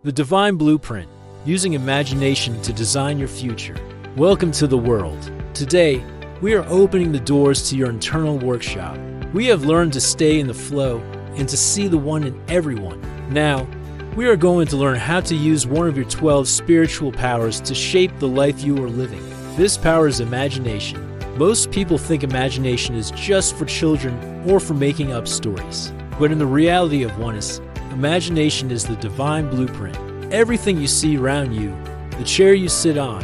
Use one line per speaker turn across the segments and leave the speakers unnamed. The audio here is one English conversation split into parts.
The Divine Blueprint, using imagination to design your future. Welcome to the world. Today, we are opening the doors to your internal workshop. We have learned to stay in the flow and to see the one in everyone. Now, we are going to learn how to use one of your 12 spiritual powers to shape the life you are living. This power is imagination. Most people think imagination is just for children or for making up stories. But in the reality of oneness, imagination is the divine blueprint. Everything you see around you, the chair you sit on,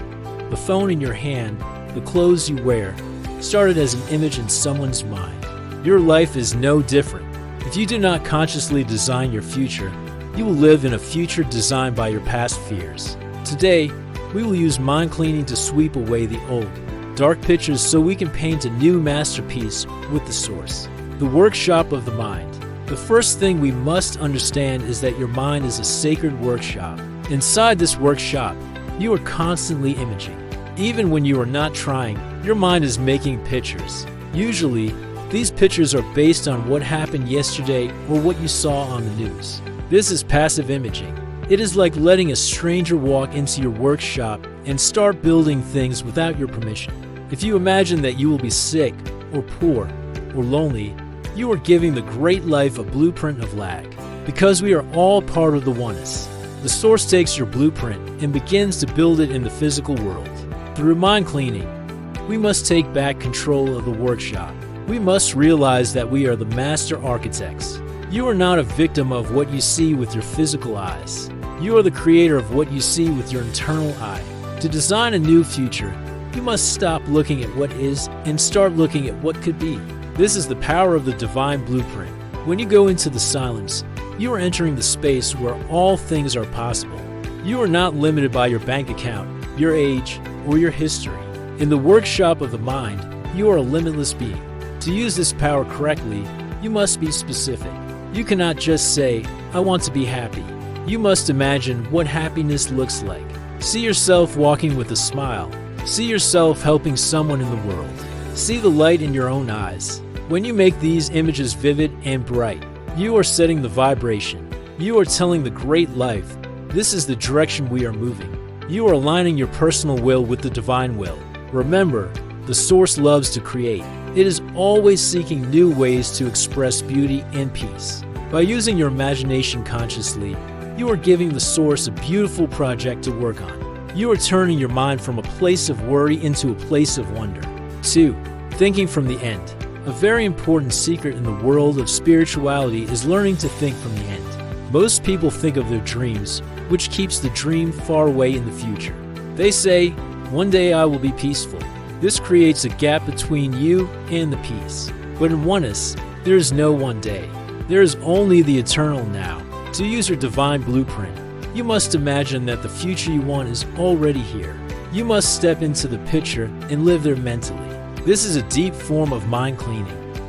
the phone in your hand, the clothes you wear, started as an image in someone's mind. Your life is no different. If you do not consciously design your future, you will live in a future designed by your past fears. Today, we will use mind cleaning to sweep away the old, dark pictures so we can paint a new masterpiece with the source. The workshop of the mind. The first thing we must understand is that your mind is a sacred workshop. Inside this workshop, you are constantly imaging. Even when you are not trying, your mind is making pictures. Usually, these pictures are based on what happened yesterday or what you saw on the news. This is passive imaging. It is like letting a stranger walk into your workshop and start building things without your permission. If you imagine that you will be sick, or poor, or lonely, you are giving the great life a blueprint of lag. Because we are all part of the oneness, the source takes your blueprint and begins to build it in the physical world. Through mind cleaning, we must take back control of the workshop. We must realize that we are the master architects. You are not a victim of what you see with your physical eyes. You are the creator of what you see with your internal eye. To design a new future, you must stop looking at what is and start looking at what could be. This is the power of the divine blueprint. When you go into the silence, you are entering the space where all things are possible. You are not limited by your bank account, your age, or your history. In the workshop of the mind, you are a limitless being. To use this power correctly, you must be specific. You cannot just say, "I want to be happy." You must imagine what happiness looks like. See yourself walking with a smile. See yourself helping someone in the world. See the light in your own eyes. When you make these images vivid and bright, you are setting the vibration. You are telling the great life, this is the direction we are moving. You are aligning your personal will with the divine will. Remember, the source loves to create. It is always seeking new ways to express beauty and peace. By using your imagination consciously, you are giving the source a beautiful project to work on. You are turning your mind from a place of worry into a place of wonder. 2. Thinking from the end. A very important secret in the world of spirituality is learning to think from the end. Most people think of their dreams, which keeps the dream far away in the future. They say, "One day I will be peaceful." This creates a gap between you and the peace. But in oneness, there is no one day. There is only the eternal now. To use your divine blueprint, you must imagine that the future you want is already here. You must step into the picture and live there mentally. This is a deep form of mind cleaning.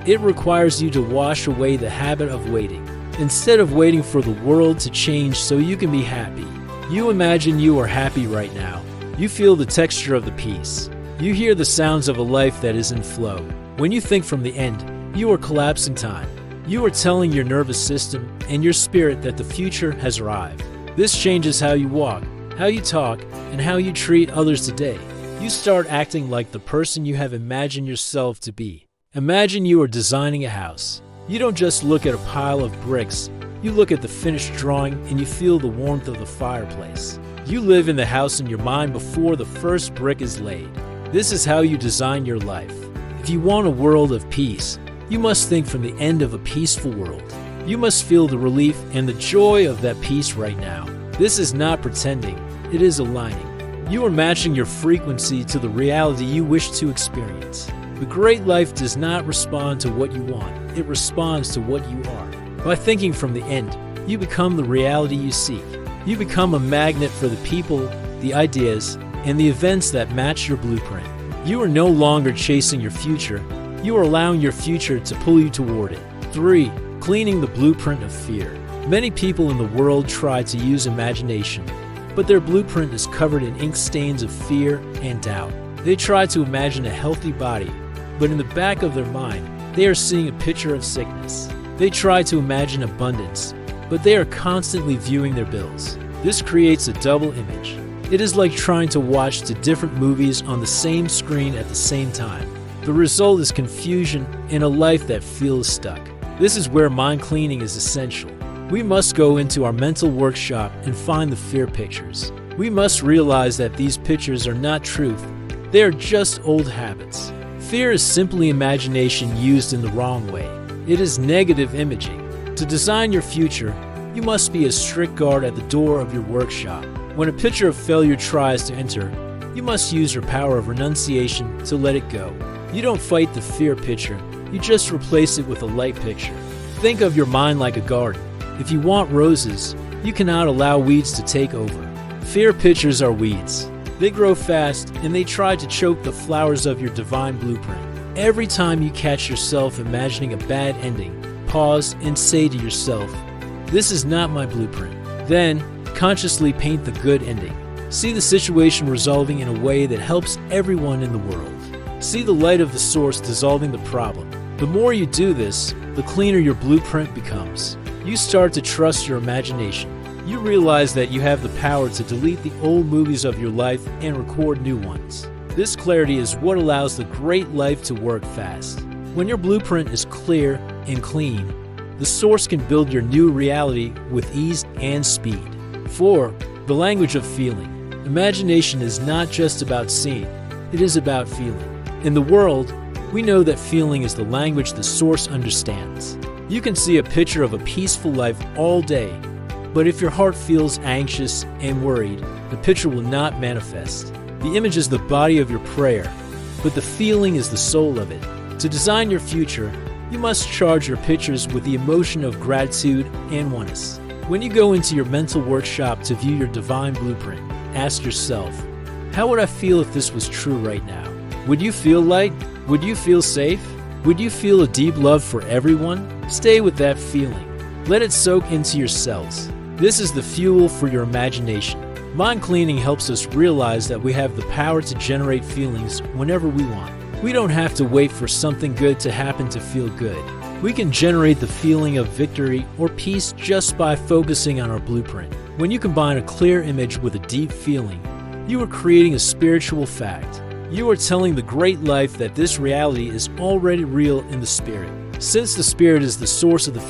It requires you to wash away the habit of waiting. Instead of waiting for the world to change so you can be happy, you imagine you are happy right now. You feel the texture of the peace. You hear the sounds of a life that is in flow. When you think from the end, you are collapsing time. You are telling your nervous system and your spirit that the future has arrived. This changes how you walk, how you talk, and how you treat others today. You start acting like the person you have imagined yourself to be. Imagine you are designing a house. You don't just look at a pile of bricks. You look at the finished drawing and you feel the warmth of the fireplace. You live in the house in your mind before the first brick is laid. This is how you design your life. If you want a world of peace, you must think from the end of a peaceful world. You must feel the relief and the joy of that peace right now. This is not pretending, it is aligning. You are matching your frequency to the reality you wish to experience. The great life does not respond to what you want, it responds to what you are. By thinking from the end, you become the reality you seek. You become a magnet for the people, the ideas, and the events that match your blueprint. You are no longer chasing your future, you are allowing your future to pull you toward it. 3. Cleaning the blueprint of fear. Many people in the world try to use imagination, but their blueprint is covered in ink stains of fear and doubt. They try to imagine a healthy body, but in the back of their mind, they are seeing a picture of sickness. They try to imagine abundance, but they are constantly viewing their bills. This creates a double image. It is like trying to watch two different movies on the same screen at the same time. The result is confusion and a life that feels stuck. This is where mind cleaning is essential. We must go into our mental workshop and find the fear pictures. We must realize that these pictures are not truth. They are just old habits. Fear is simply imagination used in the wrong way. It is negative imaging. To design your future, you must be a strict guard at the door of your workshop. When a picture of failure tries to enter, you must use your power of renunciation to let it go. You don't fight the fear picture, you just replace it with a light picture. Think of your mind like a garden. If you want roses, you cannot allow weeds to take over. Fear pictures are weeds. They grow fast and they try to choke the flowers of your divine blueprint. Every time you catch yourself imagining a bad ending, pause and say to yourself, "This is not my blueprint." Then, consciously paint the good ending. See the situation resolving in a way that helps everyone in the world. See the light of the source dissolving the problem. The more you do this, the cleaner your blueprint becomes. You start to trust your imagination. You realize that you have the power to delete the old movies of your life and record new ones. This clarity is what allows the great life to work fast. When your blueprint is clear and clean, the source can build your new reality with ease and speed. 4. The language of feeling. Imagination is not just about seeing, it is about feeling. In the world, we know that feeling is the language the source understands. You can see a picture of a peaceful life all day, but if your heart feels anxious and worried, the picture will not manifest. The image is the body of your prayer, but the feeling is the soul of it. To design your future, you must charge your pictures with the emotion of gratitude and oneness. When you go into your mental workshop to view your divine blueprint, ask yourself, how would I feel if this was true right now? Would you feel light? Would you feel safe? Would you feel a deep love for everyone? Stay with that feeling. Let it soak into your cells. This is the fuel for your imagination. Mind cleaning helps us realize that we have the power to generate feelings whenever we want. We don't have to wait for something good to happen to feel good. We can generate the feeling of victory or peace just by focusing on our blueprint. When you combine a clear image with a deep feeling, you are creating a spiritual fact. You are telling the great life that this reality is already real in the spirit. Since the spirit is the source of the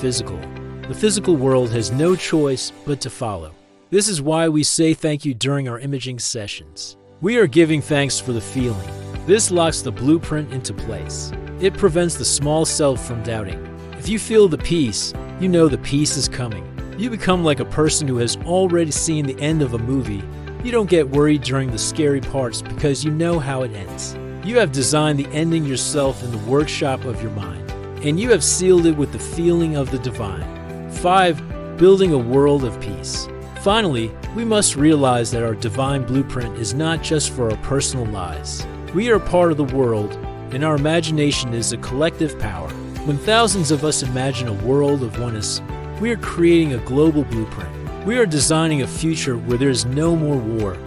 physical world has no choice but to follow. This is why we say thank you during our imaging sessions. We are giving thanks for the feeling. This locks the blueprint into place. It prevents the small self from doubting. If you feel the peace, you know the peace is coming. You become like a person who has already seen the end of a movie. You don't get worried during the scary parts because you know how it ends. You have designed the ending yourself in the workshop of your mind, and you have sealed it with the feeling of the divine. 5. Building a world of peace. Finally, we must realize that our divine blueprint is not just for our personal lives. We are part of the world, and our imagination is a collective power. When thousands of us imagine a world of oneness, we are creating a global blueprint. We are designing a future where there is no more war,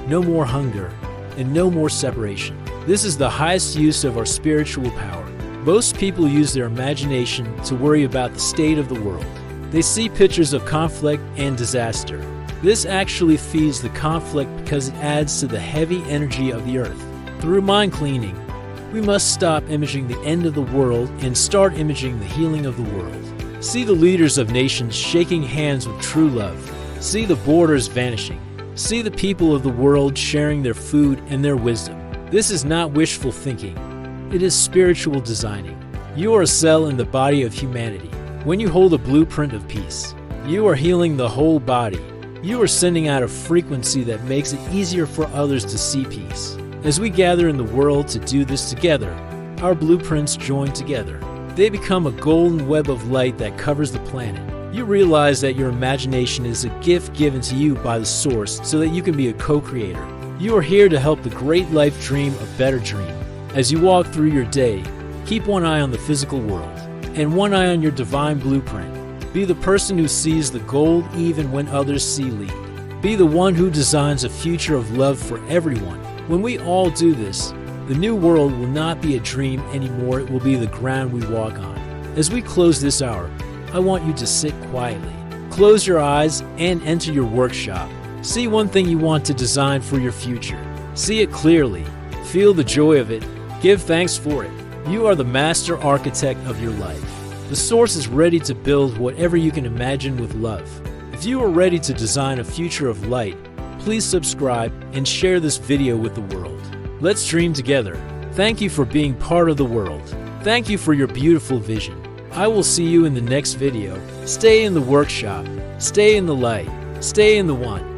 no more hunger, and no more separation. This is the highest use of our spiritual power. Most people use their imagination to worry about the state of the world. They see pictures of conflict and disaster. This actually feeds the conflict because it adds to the heavy energy of the earth. Through mind cleaning, we must stop imaging the end of the world and start imaging the healing of the world. See the leaders of nations shaking hands with true love. See the borders vanishing. See the people of the world sharing their food and their wisdom. This is not wishful thinking. It is spiritual designing. You are a cell in the body of humanity. When you hold a blueprint of peace, you are healing the whole body. You are sending out a frequency that makes it easier for others to see peace. As we gather in the world to do this together, our blueprints join together. They become a golden web of light that covers the planet. You realize that your imagination is a gift given to you by the source so that you can be a co-creator. You are here to help the great life dream a better dream. As you walk through your day, keep one eye on the physical world and one eye on your divine blueprint. Be the person who sees the gold even when others see lead. Be the one who designs a future of love for everyone. When we all do this, the new world will not be a dream anymore, it will be the ground we walk on. As we close this hour, I want you to sit quietly. Close your eyes and enter your workshop. See one thing you want to design for your future. See it clearly. Feel the joy of it. Give thanks for it. You are the master architect of your life. The source is ready to build whatever you can imagine with love. If you are ready to design a future of light, please subscribe and share this video with the world. Let's dream together. Thank you for being part of the world. Thank you for your beautiful vision. I will see you in the next video. Stay in the workshop. Stay in the light. Stay in the one.